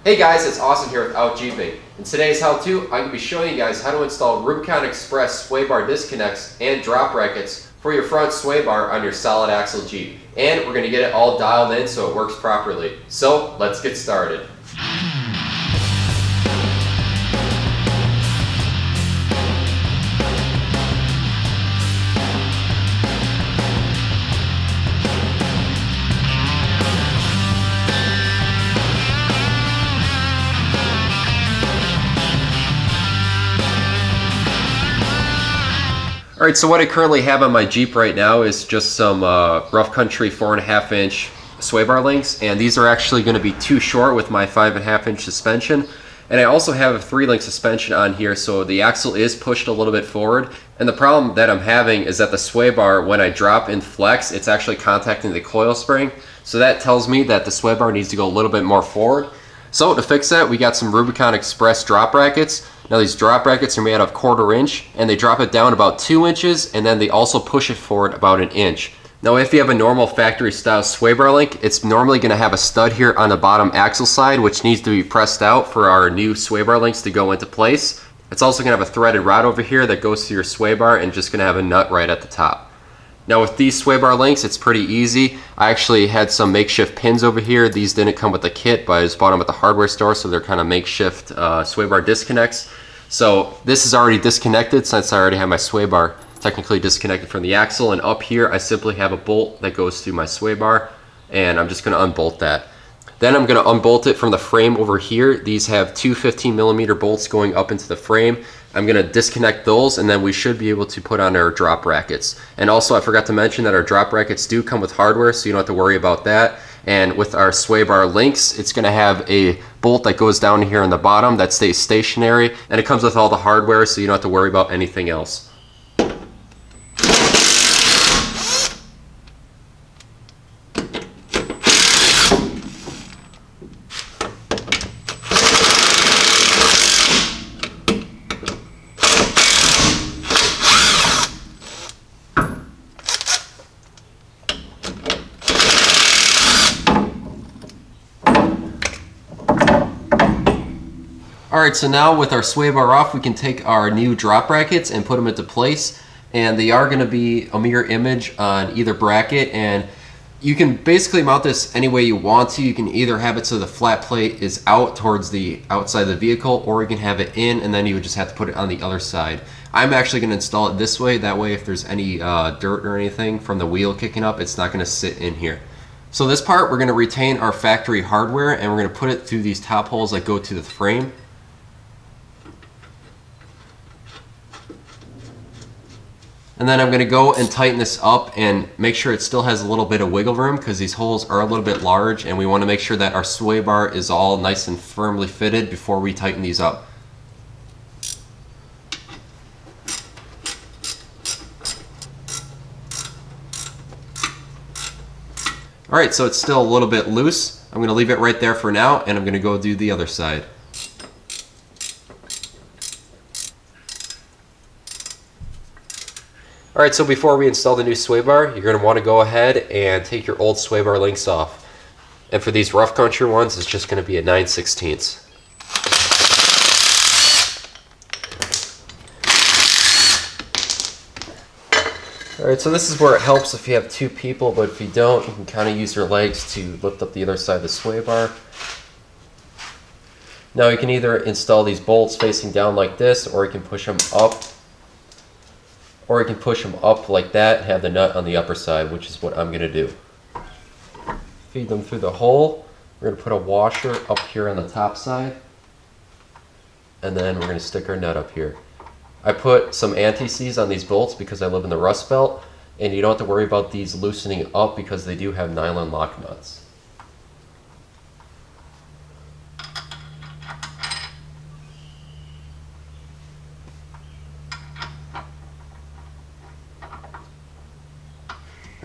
Hey guys, it's Austin here with Out Jeeping. In today's how-to, I'm going to be showing you guys how to install Rubicon Express sway bar disconnects and drop brackets for your front sway bar on your solid axle Jeep. And we're going to get it all dialed in so it works properly. So let's get started. Alright, so what I currently have on my Jeep right now is just some rough country 4.5 inch sway bar links, and these are actually going to be too short with my 5.5 inch suspension. And I also have a 3-link suspension on here, so the axle is pushed a little bit forward. And the problem that I'm having is that the sway bar, when I drop and flex, it's actually contacting the coil spring. So that tells me that the sway bar needs to go a little bit more forward. So to fix that, we got some Rubicon Express drop brackets. Now these drop brackets are made out of 1/4 inch, and they drop it down about 2 inches, and then they also push it forward about 1 inch. Now if you have a normal factory style sway bar link, it's normally going to have a stud here on the bottom axle side, which needs to be pressed out for our new sway bar links to go into place. It's also going to have a threaded rod over here that goes through your sway bar and just going to have a nut right at the top. Now with these sway bar links, it's pretty easy. I actually had some makeshift pins over here. These didn't come with the kit, but I just bought them at the hardware store, so they're kind of makeshift sway bar disconnects. So this is already disconnected since I already have my sway bar technically disconnected from the axle, and up here I simply have a bolt that goes through my sway bar, and I'm just going to unbolt that. Then I'm going to unbolt it from the frame over here. These have two 15mm bolts going up into the frame. I'm going to disconnect those, and then we should be able to put on our drop brackets. And also I forgot to mention that our drop brackets do come with hardware, so you don't have to worry about that. And with our sway bar links, it's going to have a bolt that goes down here on the bottom that stays stationary, and it comes with all the hardware, so you don't have to worry about anything else. Alright, so now with our sway bar off, we can take our new drop brackets and put them into place, and they are going to be a mirror image on either bracket, and you can basically mount this any way you want to. You can either have it so the flat plate is out towards the outside of the vehicle, or you can have it in and then you would just have to put it on the other side. I'm actually going to install it this way, that way if there's any dirt or anything from the wheel kicking up, it's not going to sit in here. So this part, we're going to retain our factory hardware, and we're going to put it through these top holes that go to the frame. And then I'm going to go and tighten this up and make sure it still has a little bit of wiggle room, because these holes are a little bit large, and we want to make sure that our sway bar is all nice and firmly fitted before we tighten these up. Alright, so it's still a little bit loose. I'm going to leave it right there for now, and I'm going to go do the other side. Alright, so before we install the new sway bar, you're going to want to go ahead and take your old sway bar links off. And for these rough country ones, it's just going to be a 9/16. Alright, so this is where it helps if you have two people, but if you don't, you can kind of use your legs to lift up the other side of the sway bar. Now you can either install these bolts facing down like this, or you can push them up. Or you can push them up like that and have the nut on the upper side, which is what I'm going to do. Feed them through the hole. We're going to put a washer up here on the top side. And then we're going to stick our nut up here. I put some anti-seize on these bolts because I live in the Rust Belt, and you don't have to worry about these loosening up because they do have nylon lock nuts.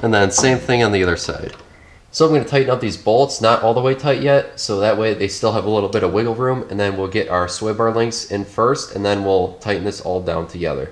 And then same thing on the other side. So I'm going to tighten up these bolts, not all the way tight yet, so that way they still have a little bit of wiggle room, and then we'll get our sway bar links in first, and then we'll tighten this all down together.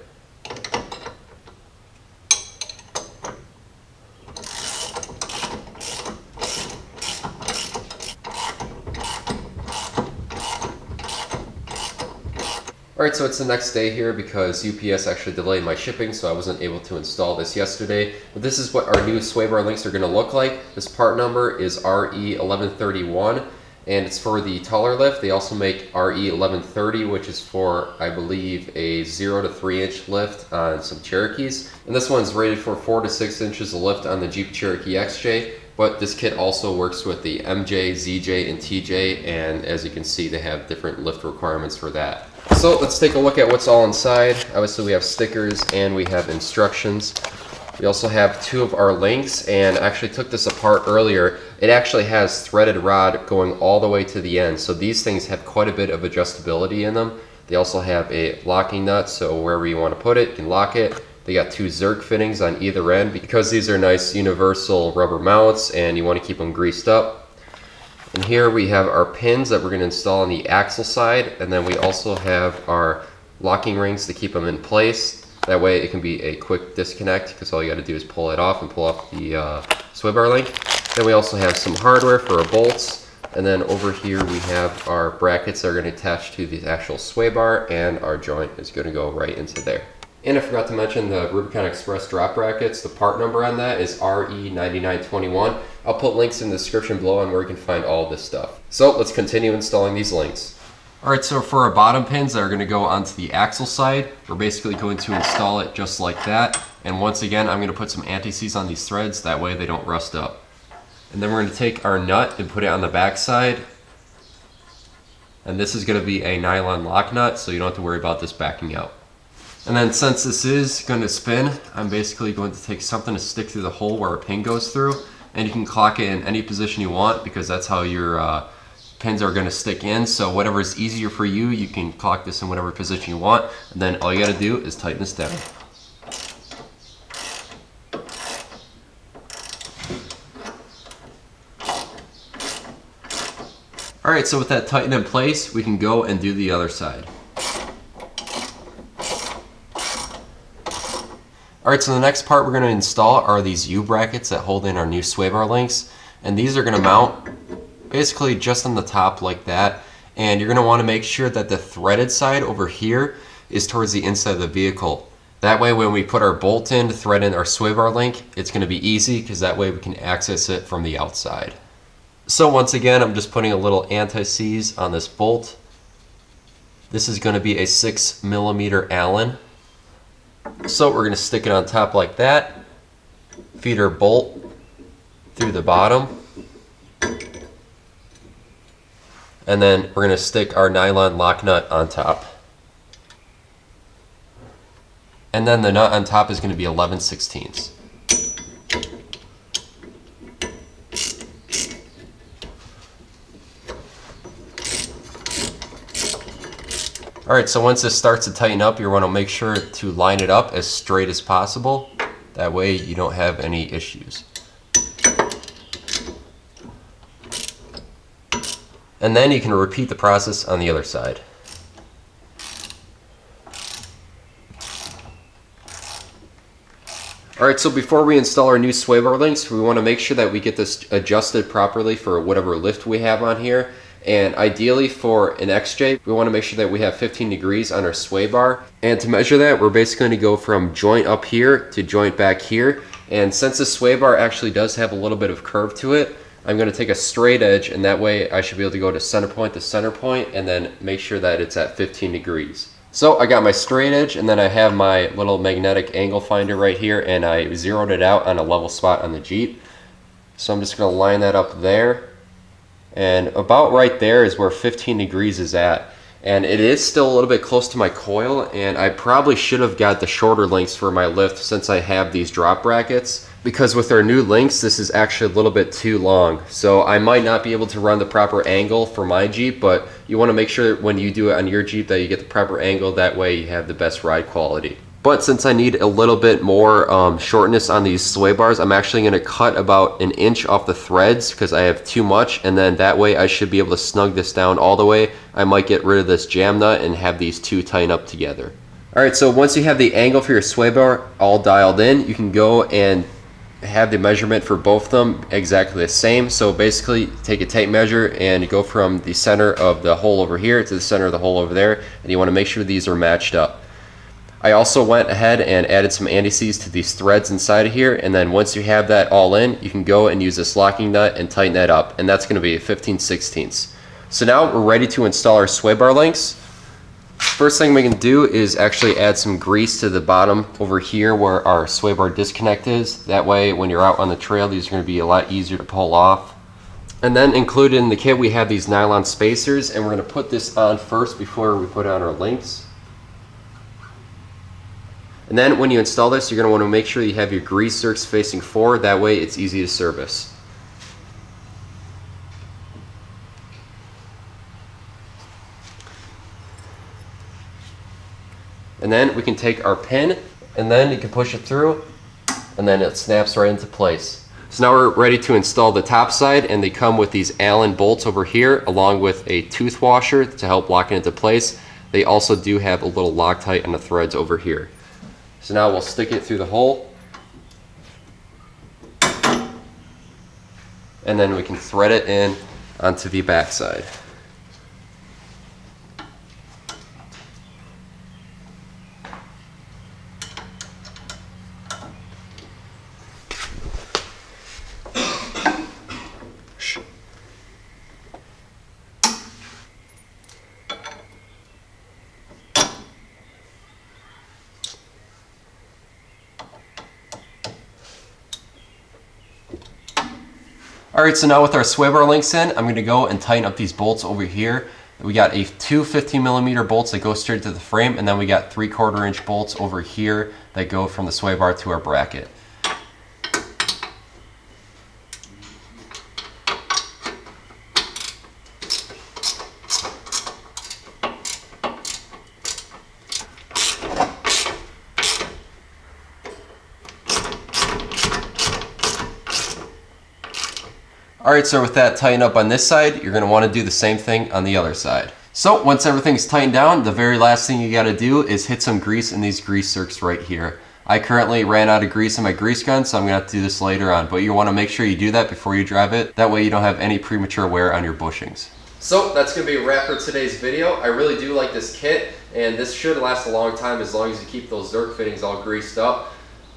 Alright, so it's the next day here because UPS actually delayed my shipping, so I wasn't able to install this yesterday. But this is what our new sway bar links are going to look like. This part number is RE1131, and it's for the taller lift. They also make RE1130, which is for, I believe, a 0 to 3 inch lift on some Cherokees. And this one's rated for 4 to 6 inches of lift on the Jeep Cherokee XJ. But this kit also works with the MJ, ZJ, and TJ, and as you can see, they have different lift requirements for that. So let's take a look at what's all inside. Obviously we have stickers and we have instructions. We also have 2 of our links, and I actually took this apart earlier. It actually has threaded rod going all the way to the end, so these things have quite a bit of adjustability in them. They also have a locking nut, so wherever you want to put it, you can lock it. They got 2 Zerk fittings on either end because these are nice universal rubber mounts and you want to keep them greased up. And here we have our pins that we're going to install on the axle side, and then we also have our locking rings to keep them in place. That way it can be a quick disconnect because all you got to do is pull it off and pull off the sway bar link. Then we also have some hardware for our bolts, and then over here we have our brackets that are going to attach to the actual sway bar, and our joint is going to go right into there. And I forgot to mention the Rubicon Express drop brackets. The part number on that is RE9921. I'll put links in the description below on where you can find all this stuff. So let's continue installing these links. Alright, so for our bottom pins that are going to go onto the axle side, we're basically going to install it just like that. And once again, I'm going to put some anti-seize on these threads, that way they don't rust up. And then we're going to take our nut and put it on the back side. And this is going to be a nylon lock nut, so you don't have to worry about this backing out. And then since this is going to spin, I'm basically going to take something to stick through the hole where a pin goes through. And you can clock it in any position you want because that's how your pins are going to stick in. So whatever is easier for you, you can clock this in whatever position you want. And then all you got to do is tighten this down. Alright, so with that tightened in place, we can go and do the other side. Alright, so the next part we're going to install are these U-brackets that hold in our new sway bar links. And these are going to mount basically just on the top like that. And you're going to want to make sure that the threaded side over here is towards the inside of the vehicle. That way when we put our bolt in to thread in our sway bar link, it's going to be easy because that way we can access it from the outside. So once again, I'm just putting a little anti-seize on this bolt. This is going to be a 6mm Allen. So we're going to stick it on top like that, feed our bolt through the bottom, and then we're going to stick our nylon lock nut on top. And then the nut on top is going to be 11/16. Alright, so once this starts to tighten up, you want to make sure to line it up as straight as possible. That way you don't have any issues. And then you can repeat the process on the other side. Alright, so before we install our new sway bar links, we want to make sure that we get this adjusted properly for whatever lift we have on here. And ideally for an XJ, we want to make sure that we have 15 degrees on our sway bar. And to measure that, we're basically going to go from joint up here to joint back here. And since the sway bar actually does have a little bit of curve to it, I'm going to take a straight edge, and that way I should be able to go to center point, and then make sure that it's at 15 degrees. So I got my straight edge, and then I have my little magnetic angle finder right here, and I zeroed it out on a level spot on the Jeep. So I'm just going to line that up there. And about right there is where 15 degrees is at. And it is still a little bit close to my coil, and I probably should have got the shorter links for my lift since I have these drop brackets. Because with our new links, this is actually a little bit too long. So I might not be able to run the proper angle for my Jeep, but you want to make sure when you do it on your Jeep that you get the proper angle. That way you have the best ride quality. But since I need a little bit more shortness on these sway bars, I'm actually going to cut about 1 inch off the threads because I have too much, and then that way I should be able to snug this down all the way. I might get rid of this jam nut and have these two tighten up together. Alright, so once you have the angle for your sway bar all dialed in, you can go and have the measurement for both of them exactly the same. So basically take a tape measure and you go from the center of the hole over here to the center of the hole over there, and you want to make sure these are matched up. I also went ahead and added some anti-seize to these threads inside of here, and then once you have that all in, you can go and use this locking nut and tighten that up, and that's going to be 15/16. So now we're ready to install our sway bar links. First thing we can do is actually add some grease to the bottom over here where our sway bar disconnect is. That way when you're out on the trail, these are going to be a lot easier to pull off. And then included in the kit we have these nylon spacers, and we're going to put this on first before we put on our links. And then when you install this, you're going to want to make sure you have your grease zerks facing forward. That way it's easy to service. And then we can take our pin, and then you can push it through, and then it snaps right into place. So now we're ready to install the top side, and they come with these Allen bolts over here along with a tooth washer to help lock it into place. They also do have a little Loctite on the threads over here. So now we'll stick it through the hole, and then we can thread it in onto the back side. Alright, so now with our sway bar links in, I'm going to go and tighten up these bolts over here. We got two 15mm bolts that go straight to the frame, and then we got 3/4 inch bolts over here that go from the sway bar to our bracket. Alright, so with that tightened up on this side, you're going to want to do the same thing on the other side. So once everything's tightened down, the very last thing you got to do is hit some grease in these grease zerks right here. I currently ran out of grease in my grease gun, so I'm going to have to do this later on, but you want to make sure you do that before you drive it. That way you don't have any premature wear on your bushings. So that's going to be a wrap for today's video. I really do like this kit, and this should last a long time as long as you keep those zerk fittings all greased up.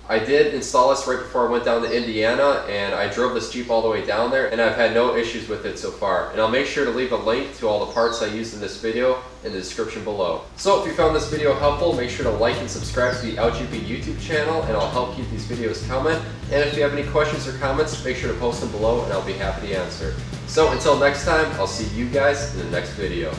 I did install this right before I went down to Indiana, and I drove this Jeep all the way down there, and I've had no issues with it so far. And I'll make sure to leave a link to all the parts I used in this video in the description below. So if you found this video helpful, make sure to like and subscribe to the LGP YouTube channel, and I'll help keep these videos coming. And if you have any questions or comments, make sure to post them below, and I'll be happy to answer. So until next time, I'll see you guys in the next video.